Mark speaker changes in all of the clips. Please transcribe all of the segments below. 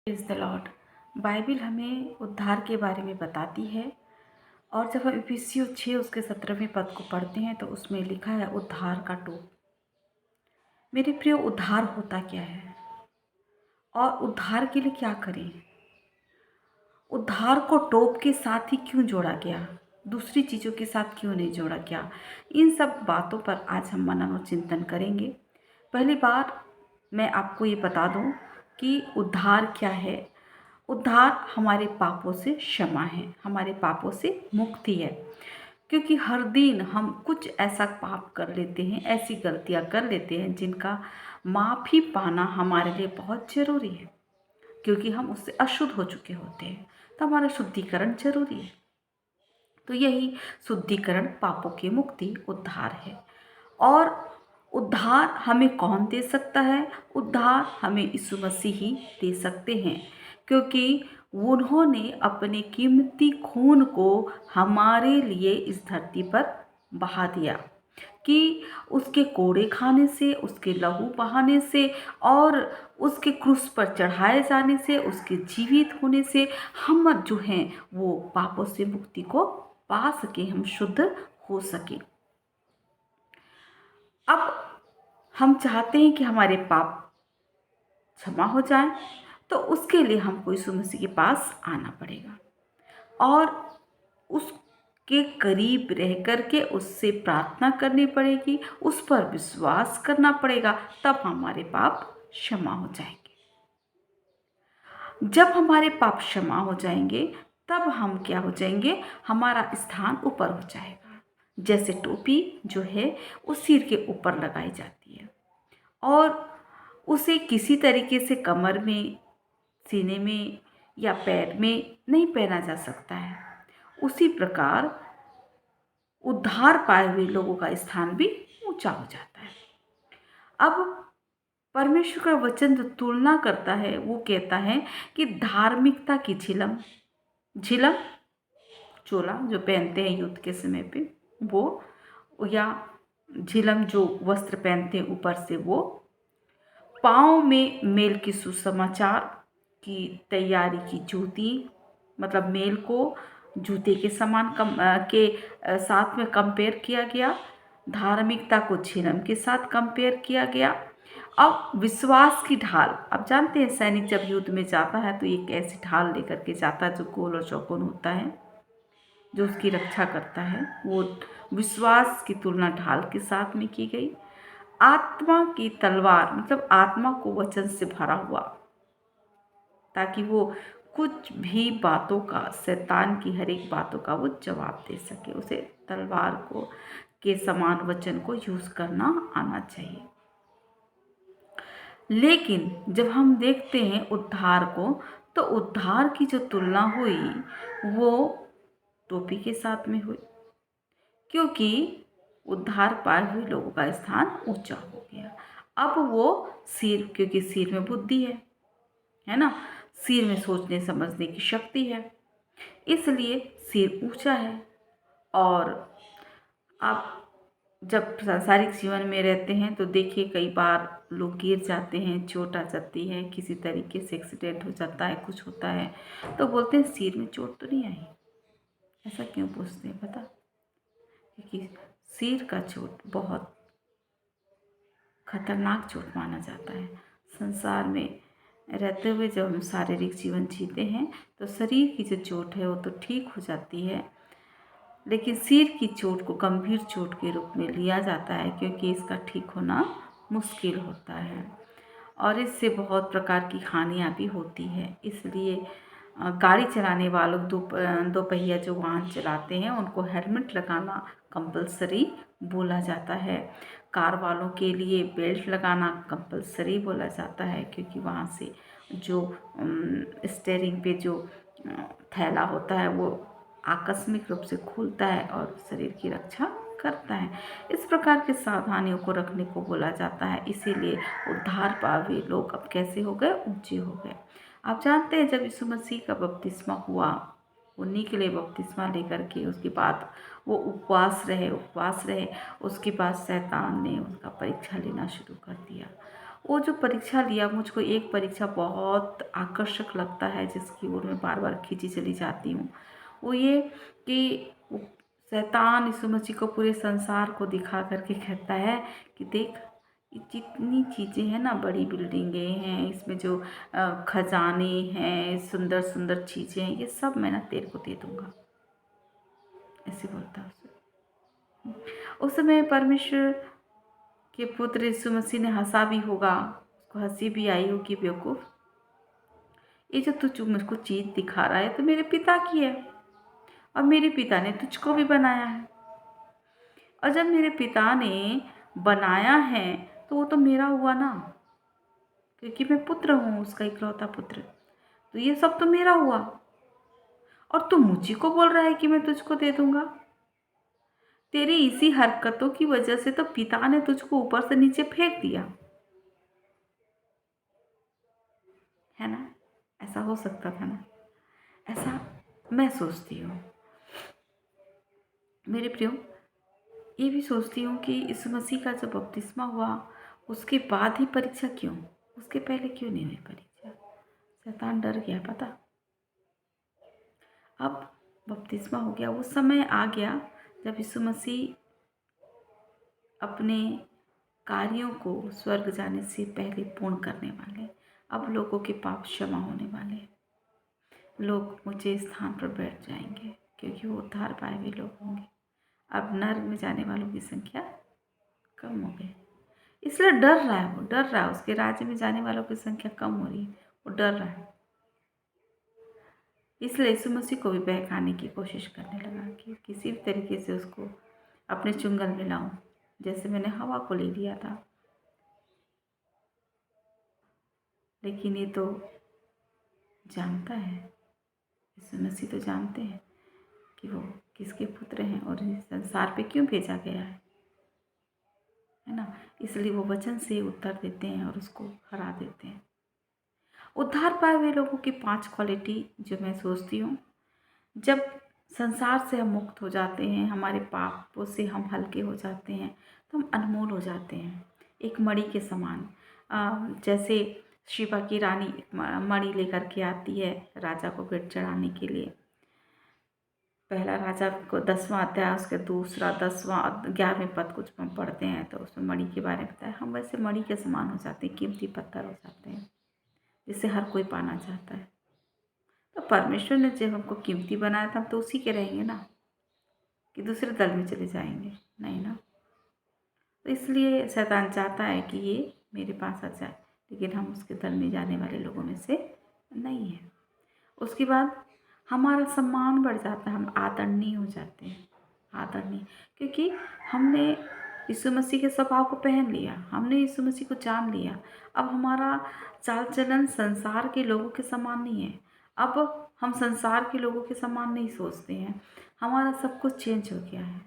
Speaker 1: Praise the Lord. Bible हमें उद्धार के बारे में बताती है। और जब हम इफिसियों 6 उसके 17वें पद को पढ़ते हैं तो उसमें लिखा है उद्धार का टोप। मेरे प्रिय, उद्धार होता क्या है और उद्धार के लिए क्या करें? उद्धार को टोप के साथ ही क्यों जोड़ा गया, दूसरी चीज़ों के साथ क्यों नहीं जोड़ा गया? इन सब बातों पर आज हम मनन और चिंतन करेंगे। पहली बार मैं आपको ये बता दूं कि उद्धार क्या है। उद्धार हमारे पापों से क्षमा है, हमारे पापों से मुक्ति है। क्योंकि हर दिन हम कुछ ऐसा पाप कर लेते हैं, ऐसी गलतियां कर लेते हैं जिनका माफ़ी पाना हमारे लिए बहुत ज़रूरी है। क्योंकि हम उससे अशुद्ध हो चुके होते हैं, तो हमारा शुद्धिकरण जरूरी है। तो यही शुद्धिकरण, पापों की मुक्ति, उद्धार है। और उद्धार हमें कौन दे सकता है? उद्धार हमें यीशु मसीह ही दे सकते हैं, क्योंकि उन्होंने अपने कीमती खून को हमारे लिए इस धरती पर बहा दिया कि उसके कोड़े खाने से, उसके लहू बहाने से और उसके क्रूस पर चढ़ाए जाने से, उसके जीवित होने से हम जो हैं वो पापों से मुक्ति को पा सके, हम शुद्ध हो सके। अब हम चाहते हैं कि हमारे पाप क्षमा हो जाए, तो उसके लिए हमको यीशु मसीह के पास आना पड़ेगा और उसके करीब रह करके उससे प्रार्थना करनी पड़ेगी, उस पर विश्वास करना पड़ेगा, तब हमारे पाप क्षमा हो जाएंगे। जब हमारे पाप क्षमा हो जाएंगे तब हम क्या हो जाएंगे? हमारा स्थान ऊपर हो जाएगा। जैसे टोपी जो है वो सिर के ऊपर लगाई जाती है और उसे किसी तरीके से कमर में, सीने में या पैर में नहीं पहना जा सकता है। उसी प्रकार उद्धार पाए हुए लोगों का स्थान भी ऊंचा हो जाता है। अब परमेश्वर का वचन जो तुलना करता है वो कहता है कि धार्मिकता की झिलम, झिलम चोला जो पहनते हैं युद्ध के समय पे वो, या झिलम जो वस्त्र पहनते हैं ऊपर से वो, पाँव में मेल की सुसमाचार की तैयारी की जूती, मतलब मेल को जूते के समान साथ में कंपेयर किया गया। धार्मिकता को झिलम के साथ कंपेयर किया गया। अब विश्वास की ढाल, आप जानते हैं सैनिक जब युद्ध में जाता है तो एक ऐसी ढाल लेकर के जाता है जो गोल और चौकोन होता है, जो उसकी रक्षा करता है। वो विश्वास की तुलना ढाल के साथ में की गई। आत्मा की तलवार, मतलब आत्मा को वचन से भरा हुआ, ताकि वो कुछ भी बातों का, शैतान की हर एक बातों का वो जवाब दे सके। उसे तलवार को के समान वचन को यूज करना आना चाहिए। लेकिन जब हम देखते हैं उद्धार को, तो उद्धार की जो तुलना हुई वो टोपी के साथ में हुई, क्योंकि उद्धार पाए हुए लोगों का स्थान ऊंचा हो गया। अब वो सिर, क्योंकि सिर में बुद्धि है ना, सिर में सोचने समझने की शक्ति है, इसलिए सिर ऊंचा है। और आप जब सांसारिक जीवन में रहते हैं तो देखिए कई बार लोग गिर जाते हैं, चोट आ जाती है, किसी तरीके से एक्सीडेंट हो जाता है, कुछ होता है, तो बोलते हैं सिर में चोट तो नहीं आई। ऐसा क्यों पूछते हैं पता? क्योंकि सिर का चोट बहुत खतरनाक चोट माना जाता है। संसार में रहते हुए जब हम शारीरिक जीवन जीते हैं तो शरीर की जो चोट है वो तो ठीक हो जाती है, लेकिन सिर की चोट को गंभीर चोट के रूप में लिया जाता है, क्योंकि इसका ठीक होना मुश्किल होता है और इससे बहुत प्रकार की हानियाँ भी होती है। इसलिए गाड़ी चलाने वालों, दो पहिया जो वाहन चलाते हैं उनको हेलमेट लगाना कंपलसरी बोला जाता है। कार वालों के लिए बेल्ट लगाना कंपलसरी बोला जाता है, क्योंकि वहाँ से जो स्टीयरिंग पे जो थैला होता है वो आकस्मिक रूप से खुलता है और शरीर की रक्षा करता है। इस प्रकार की सावधानियों को रखने को बोला जाता है। इसीलिए उद्धार पाए लोग अब कैसे हो गए? ऊंचे हो गए। आप जानते हैं जब यीशु मसीह का बपतिस्मा हुआ, वो निकले बपतिस्मा लेकर के, उसके बाद वो उपवास रहे, उसके बाद शैतान ने उनका परीक्षा लेना शुरू कर दिया वो जो परीक्षा लिया, मुझको एक परीक्षा बहुत आकर्षक लगता है जिसकी ओर मैं बार बार खींची चली जाती हूँ। वो ये कि शैतान यीशु मसीह को पूरे संसार को दिखा करके कहता है कि देख, ये जितनी चीज़ें हैं ना, बड़ी बिल्डिंगें हैं, इसमें जो खजाने हैं, सुंदर सुंदर चीज़ें हैं, ये सब मैं ना तेरे को दे दूँगा। ऐसे बोलता है उसे। उस समय परमेश्वर के पुत्र यीशु मसीह ने हंसा भी होगा, उसको हंसी भी आई होगी, बेवकूफ़, ये जो तू मुझको चीज़ दिखा रहा है तो मेरे पिता की है, और मेरे पिता ने तुझको भी बनाया है, और जब मेरे पिता ने बनाया है तो वो तो मेरा हुआ ना, क्योंकि मैं पुत्र हूँ, उसका इकलौता पुत्र। तो ये सब तो मेरा हुआ, और तू मुझी को बोल रहा है कि मैं तुझको दे दूंगा। तेरी इसी हरकतों की वजह से तो पिता ने तुझको ऊपर से नीचे फेंक दिया, है ना। ऐसा हो सकता था ना, ऐसा मैं सोचती हूँ मेरे प्रियो। ये भी सोचती हूँ कि इस मसीह का जब बपतिस्मा हुआ उसके बाद ही परीक्षा क्यों, उसके पहले क्यों नहीं हुई परीक्षा? शैतान डर गया, पता। अब बपतिस्मा हो गया, वो समय आ गया जब यीशु मसीह अपने कार्यों को स्वर्ग जाने से पहले पूर्ण करने वाले। अब लोगों के पाप क्षमा होने वाले, लोग ऊंचे स्थान पर बैठ जाएंगे क्योंकि वो उद्धार पाए हुए लोग होंगे। अब नर्क में जाने वालों की संख्या कम हो गई, इसलिए डर रहा है, वो डर रहा है, उसके राज्य में जाने वालों की संख्या कम हो रही है, वो डर रहा है। इसलिए यीशु मसीह को भी बहकाने की कोशिश करने लगा कि किसी भी तरीके से उसको अपने चुंगल में लाऊं, जैसे मैंने हवा को ले लिया था। लेकिन ये तो जानता है, यीशु मसीह तो जानते हैं कि वो किसके पुत्र हैं और इस संसार पे क्यों भेजा गया है ना। इसलिए वो वचन से उत्तर देते हैं और उसको हरा देते हैं। उद्धार पाए हुए लोगों की 5 क्वालिटी जो मैं सोचती हूँ, जब संसार से हम मुक्त हो जाते हैं, हमारे पापों से हम हल्के हो जाते हैं, तो हम अनमोल हो जाते हैं, एक मणि के समान। जैसे शिवा की रानी एक मणि लेकर के आती है राजा को भेंट चढ़ाने के लिए। पहला राजा को 10वां अध्याय, उसके दूसरा 10वां 11वें पद कुछ हम पढ़ते हैं तो उसमें मणि के बारे में बताया। हम वैसे मणि के समान हो जाते हैं, कीमती पत्थर हो जाते हैं जिसे हर कोई पाना चाहता है। तो परमेश्वर ने जब हमको कीमती बनाया था, हम तो उसी के रहेंगे ना, कि दूसरे दल में चले जाएंगे, नहीं ना। तो इसलिए शैतान चाहता है कि ये मेरे पास आ जाए, लेकिन हम उसके दल में जाने वाले लोगों में से नहीं हैं। उसके बाद हमारा सम्मान बढ़ जाता है, हम आदरणीय हो जाते हैं, आदरणीय, क्योंकि हमने यीशु मसीह के स्वभाव को पहन लिया, हमने यीशु मसीह को जान लिया। अब हमारा चाल चलन संसार के लोगों के समान नहीं है। अब हम संसार के लोगों के समान नहीं सोचते हैं, हमारा सब कुछ चेंज हो गया है।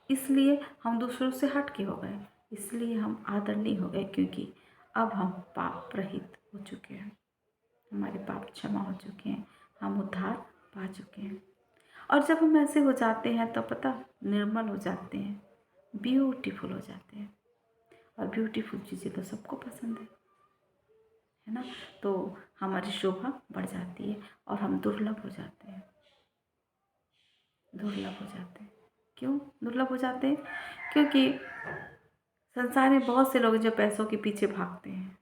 Speaker 1: इसलिए हम दूसरों से हट के हो गए, इसलिए हम आदरणीय हो गए, क्योंकि अब हम पाप रहित हो चुके हैं, हमारे पाप क्षमा हो चुके हैं, हम उद्धार पा चुके हैं। और जब हम ऐसे हो जाते हैं तो पता, निर्मल हो जाते हैं, ब्यूटीफुल हो जाते हैं। और ब्यूटीफुल चीज़ें तो सबको पसंद है ना। तो हमारी शोभा बढ़ जाती है और हम दुर्लभ हो जाते हैं, दुर्लभ हो जाते हैं। क्यों दुर्लभ हो जाते हैं? क्योंकि संसार में बहुत से लोग जो पैसों के पीछे भागते हैं,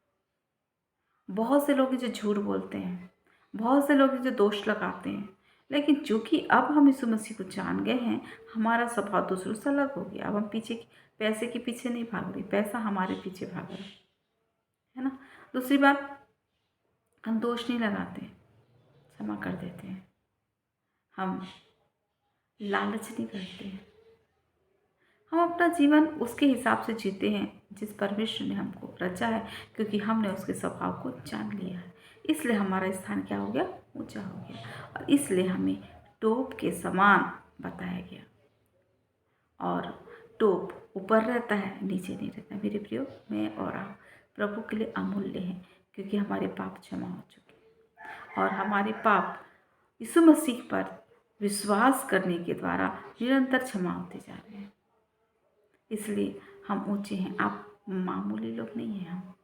Speaker 1: बहुत से लोग जो झूठ बोलते हैं, बहुत से लोग जो दोष लगाते हैं। लेकिन चूंकि अब हम यीशु मसीह को जान गए हैं, हमारा स्वभाव दूसरों से अलग हो गया। अब हम पैसे के पीछे नहीं भाग रहे, पैसा हमारे पीछे भाग रहा है ना। दूसरी बात, हम दोष नहीं लगाते, क्षमा कर देते हैं, हम लालच नहीं करते हैं, हम अपना जीवन उसके हिसाब से जीते हैं जिस परमेश्वर ने हमको रचा है, क्योंकि हमने उसके स्वभाव को जान लिया है। इसलिए हमारा स्थान क्या हो गया? ऊंचा हो गया, और इसलिए हमें टोप के समान बताया गया। और टोप ऊपर रहता है, नीचे नहीं रहता। मेरे प्रियो, मैं और आप प्रभु के लिए अमूल्य हैं, क्योंकि हमारे पाप क्षमा हो चुके हैं, और हमारे पाप यीशु मसीह पर विश्वास करने के द्वारा निरंतर क्षमा होते जा रहे हैं। इसलिए हम ऊंचे हैं। आप मामूली लोग नहीं हैं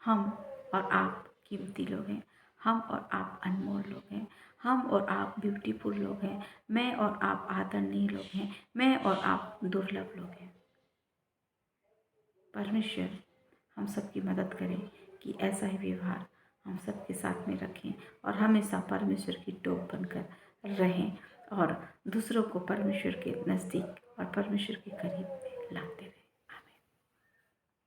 Speaker 1: हम और आप कीमती लोग हैं। हम और आप अनमोल लोग हैं। हम और आप ब्यूटीफुल लोग हैं। मैं और आप आदरणीय लोग हैं। मैं और आप दुर्लभ लोग हैं। परमेश्वर हम सबकी मदद करें कि ऐसा ही व्यवहार हम सबके साथ में रखें और हमेशा परमेश्वर की टोप बनकर रहें और दूसरों को परमेश्वर के नज़दीक और परमेश्वर के करीब